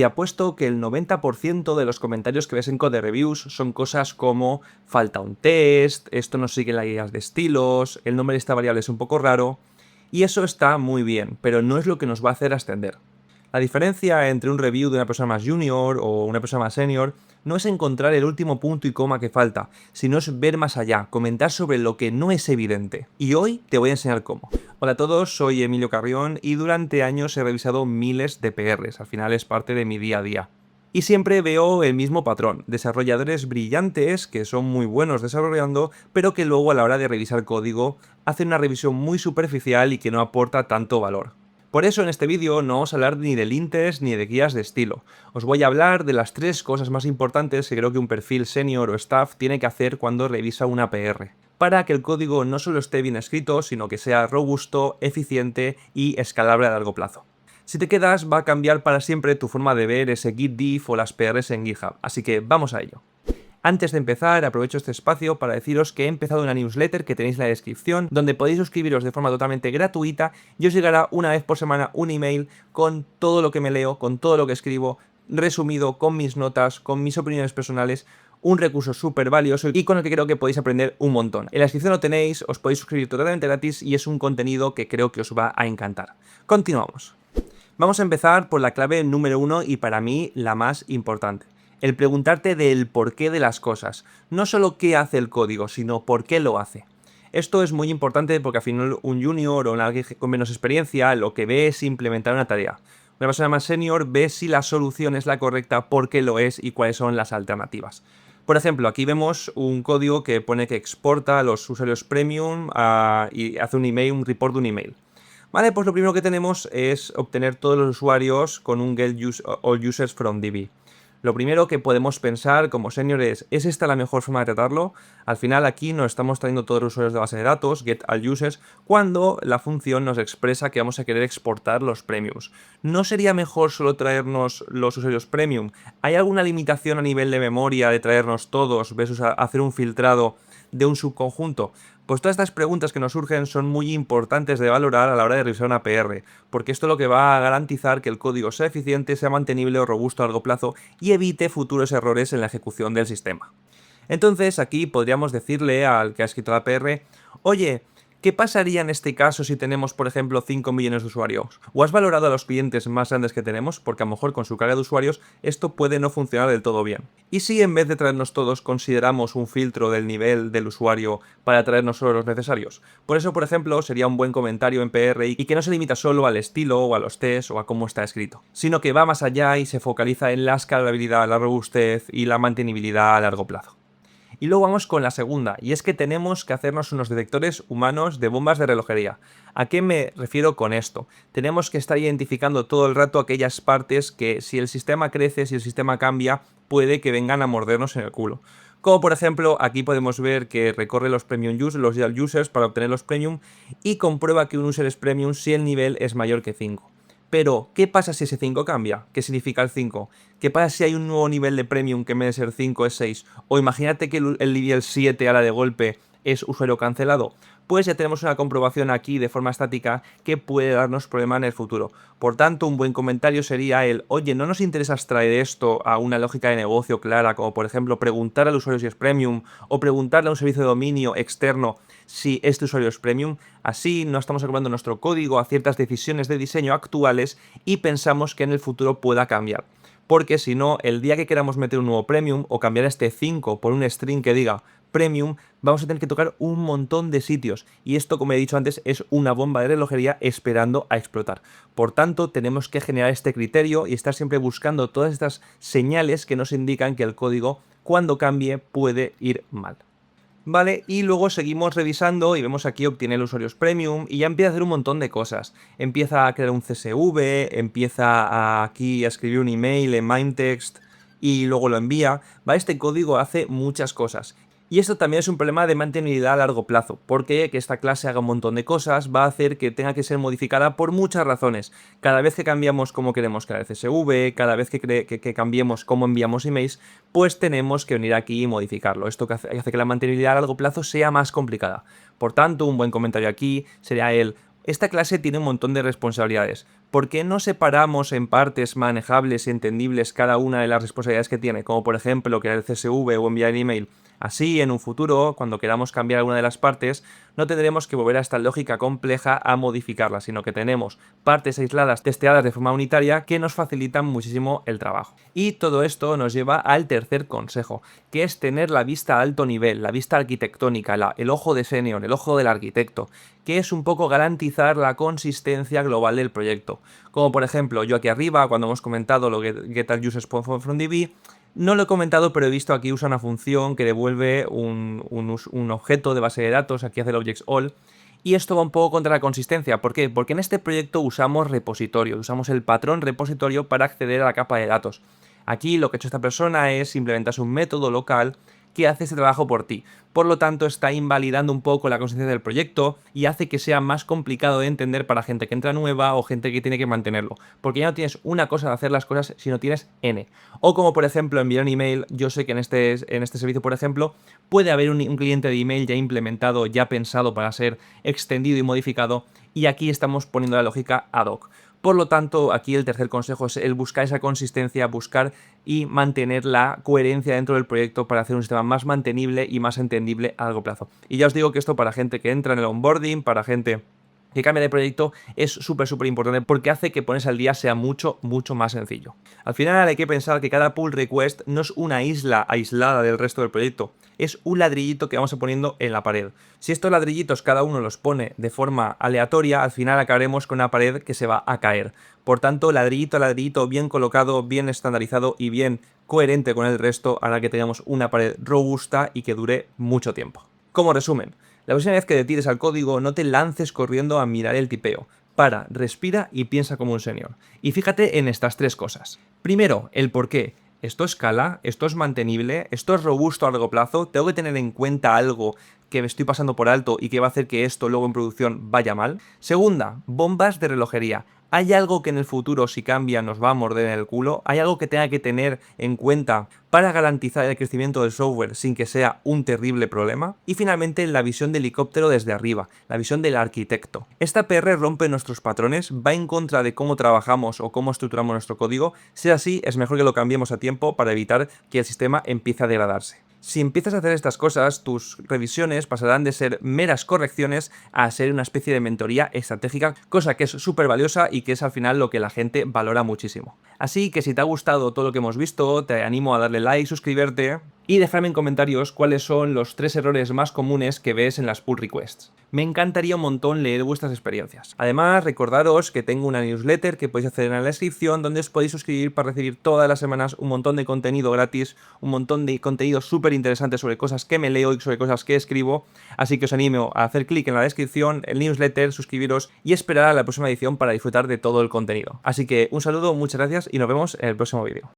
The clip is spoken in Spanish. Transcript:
Te apuesto que el 90% de los comentarios que ves en Code Reviews son cosas como falta un test, esto no sigue las guías de estilos, el nombre de esta variable es un poco raro, y eso está muy bien, pero no es lo que nos va a hacer ascender. La diferencia entre un review de una persona más junior o una persona más senior no es encontrar el último punto y coma que falta, sino es ver más allá, comentar sobre lo que no es evidente. Y hoy te voy a enseñar cómo. Hola a todos, soy Emilio Carrión y durante años he revisado miles de PRs, al final es parte de mi día a día. Y siempre veo el mismo patrón, desarrolladores brillantes que son muy buenos desarrollando, pero que luego a la hora de revisar código hacen una revisión muy superficial y que no aporta tanto valor. Por eso en este vídeo no vamos a hablar ni de lintes ni de guías de estilo. Os voy a hablar de las 3 cosas más importantes que creo que un perfil senior o staff tiene que hacer cuando revisa una PR, para que el código no solo esté bien escrito, sino que sea robusto, eficiente y escalable a largo plazo. Si te quedas, va a cambiar para siempre tu forma de ver ese Git diff o las PRs en GitHub, así que vamos a ello. Antes de empezar, aprovecho este espacio para deciros que he empezado una newsletter que tenéis en la descripción, donde podéis suscribiros de forma totalmente gratuita y os llegará una vez por semana un email con todo lo que me leo, con todo lo que escribo, resumido, con mis notas, con mis opiniones personales, un recurso súper valioso y con el que creo que podéis aprender un montón. En la descripción lo tenéis, os podéis suscribir totalmente gratis y es un contenido que creo que os va a encantar. Continuamos. Vamos a empezar por la clave número 1 y para mí la más importante. El preguntarte del porqué de las cosas. No solo qué hace el código, sino por qué lo hace. Esto es muy importante porque al final un junior o alguien con menos experiencia lo que ve es implementar una tarea. Una persona más senior ve si la solución es la correcta, por qué lo es y cuáles son las alternativas. Por ejemplo, aquí vemos un código que pone que exporta a los usuarios premium y hace un email, un report de un email. Vale, pues lo primero que tenemos es obtener todos los usuarios con un get all users from DB. Lo primero que podemos pensar como senior ¿es esta la mejor forma de tratarlo? Al final aquí nos estamos trayendo todos los usuarios de base de datos, get all users, cuando la función nos expresa que vamos a querer exportar los premiums. ¿No sería mejor solo traernos los usuarios premium? ¿Hay alguna limitación a nivel de memoria de traernos todos versus hacer un filtrado de un subconjunto? Pues todas estas preguntas que nos surgen son muy importantes de valorar a la hora de revisar una PR, porque esto es lo que va a garantizar que el código sea eficiente, sea mantenible o robusto a largo plazo y evite futuros errores en la ejecución del sistema. Entonces aquí podríamos decirle al que ha escrito la PR, oye, ¿qué pasaría en este caso si tenemos, por ejemplo, 5 millones de usuarios? ¿O has valorado a los clientes más grandes que tenemos? Porque a lo mejor con su carga de usuarios esto puede no funcionar del todo bien. ¿Y si en vez de traernos todos consideramos un filtro del nivel del usuario para traernos solo los necesarios? Por eso, por ejemplo, sería un buen comentario en PR y que no se limita solo al estilo o a los tests o a cómo está escrito, sino que va más allá y se focaliza en la escalabilidad, la robustez y la mantenibilidad a largo plazo. Y luego vamos con la segunda, y es que tenemos que hacernos unos detectores humanos de bombas de relojería. ¿A qué me refiero con esto? Tenemos que estar identificando todo el rato aquellas partes que si el sistema crece, si el sistema cambia, puede que vengan a mordernos en el culo. Como por ejemplo, aquí podemos ver que recorre los premium users, los real users para obtener los premium y comprueba que un user es premium si el nivel es mayor que 5. Pero, ¿qué pasa si ese 5 cambia? ¿Qué significa el 5? ¿Qué pasa si hay un nuevo nivel de premium que en vez de ser 5 es 6? O imagínate que el nivel 7 a la de golpe es usuario cancelado. Pues ya tenemos una comprobación aquí de forma estática que puede darnos problema en el futuro. Por tanto, un buen comentario sería el, oye, ¿no nos interesa extraer esto a una lógica de negocio clara, como por ejemplo preguntar al usuario si es premium o preguntarle a un servicio de dominio externo si este usuario es premium? Así no estamos acoplando nuestro código a ciertas decisiones de diseño actuales y pensamos que en el futuro pueda cambiar. Porque si no, el día que queramos meter un nuevo premium o cambiar este 5 por un string que diga premium, vamos a tener que tocar un montón de sitios y esto, como he dicho antes, es una bomba de relojería esperando a explotar. Por tanto, tenemos que generar este criterio y estar siempre buscando todas estas señales que nos indican que el código, cuando cambie, puede ir mal. Vale, y luego seguimos revisando y vemos aquí obtiene los usuarios premium y ya empieza a hacer un montón de cosas. Empieza a crear un CSV, empieza aquí a escribir un email en MIME-text y luego lo envía. ¿Vale? Este código hace muchas cosas. Y esto también es un problema de mantenibilidad a largo plazo, porque que esta clase haga un montón de cosas va a hacer que tenga que ser modificada por muchas razones. Cada vez que cambiamos cómo queremos crear el CSV, cada vez que cambiemos cómo enviamos emails, pues tenemos que venir aquí y modificarlo. Esto que hace que la mantenibilidad a largo plazo sea más complicada. Por tanto, un buen comentario aquí sería esta clase tiene un montón de responsabilidades, ¿Por qué no separamos en partes manejables y entendibles cada una de las responsabilidades que tiene? Como por ejemplo crear el CSV o enviar email. Así, en un futuro, cuando queramos cambiar alguna de las partes, no tendremos que volver a esta lógica compleja a modificarla, sino que tenemos partes aisladas testeadas de forma unitaria que nos facilitan muchísimo el trabajo. Y todo esto nos lleva al tercer consejo, que es tener la vista a alto nivel, la vista arquitectónica, el ojo de senior, el ojo del arquitecto, que es un poco garantizar la consistencia global del proyecto. Como por ejemplo, yo aquí arriba, cuando hemos comentado lo que get all users from DB, no lo he comentado, pero he visto aquí usa una función que devuelve un objeto de base de datos, aquí hace el objects all, y esto va un poco contra la consistencia. ¿Por qué? Porque en este proyecto usamos repositorios, usamos el patrón repositorio para acceder a la capa de datos. Aquí lo que ha hecho esta persona es implementarse un método local que hace ese trabajo por ti. Por lo tanto, está invalidando un poco la consistencia del proyecto y hace que sea más complicado de entender para gente que entra nueva o gente que tiene que mantenerlo. Porque ya no tienes una cosa de hacer las cosas, sino tienes N. O como por ejemplo enviar un email, yo sé que en este servicio, por ejemplo, puede haber un cliente de email ya implementado, ya pensado para ser extendido y modificado, y aquí estamos poniendo la lógica ad hoc. Por lo tanto, aquí el tercer consejo es el buscar esa consistencia, buscar y mantener la coherencia dentro del proyecto para hacer un sistema más mantenible y más entendible a largo plazo. Y ya os digo que esto para gente que entra en el onboarding, para gente que cambia de proyecto, es súper importante porque hace que ponerse al día sea mucho más sencillo. Al final hay que pensar que cada pull request no es una isla aislada del resto del proyecto, es un ladrillito que vamos poniendo en la pared. Si estos ladrillitos cada uno los pone de forma aleatoria, al final acabaremos con una pared que se va a caer. Por tanto, ladrillito a ladrillito, bien colocado, bien estandarizado y bien coherente con el resto, hará que tengamos una pared robusta y que dure mucho tiempo. Como resumen, la próxima vez que te tires al código, no te lances corriendo a mirar el tipeo. Para, respira y piensa como un senior. Y fíjate en estas tres cosas. Primero, el por qué. ¿Esto escala? ¿Esto es mantenible? ¿Esto es robusto a largo plazo? ¿Tengo que tener en cuenta algo que me estoy pasando por alto y que va a hacer que esto luego en producción vaya mal? Segunda, bombas de relojería. ¿Hay algo que en el futuro, si cambia, nos va a morder en el culo? ¿Hay algo que tenga que tener en cuenta para garantizar el crecimiento del software sin que sea un terrible problema? Y finalmente, la visión de helicóptero desde arriba, la visión del arquitecto. Esta PR rompe nuestros patrones, va en contra de cómo trabajamos o cómo estructuramos nuestro código. Si es así, es mejor que lo cambiemos a tiempo para evitar que el sistema empiece a degradarse. Si empiezas a hacer estas cosas, tus revisiones pasarán de ser meras correcciones a ser una especie de mentoría estratégica, cosa que es súper valiosa y que es al final lo que la gente valora muchísimo. Así que si te ha gustado todo lo que hemos visto, te animo a darle like, suscribirte y dejarme en comentarios cuáles son los 3 errores más comunes que ves en las pull requests. Me encantaría un montón leer vuestras experiencias. Además, recordaros que tengo una newsletter que podéis hacer en la descripción donde os podéis suscribir para recibir todas las semanas un montón de contenido gratis, un montón de contenido súper interesante sobre cosas que me leo y sobre cosas que escribo. Así que os animo a hacer clic en la descripción, el newsletter, suscribiros y esperar a la próxima edición para disfrutar de todo el contenido. Así que un saludo, muchas gracias y nos vemos en el próximo vídeo.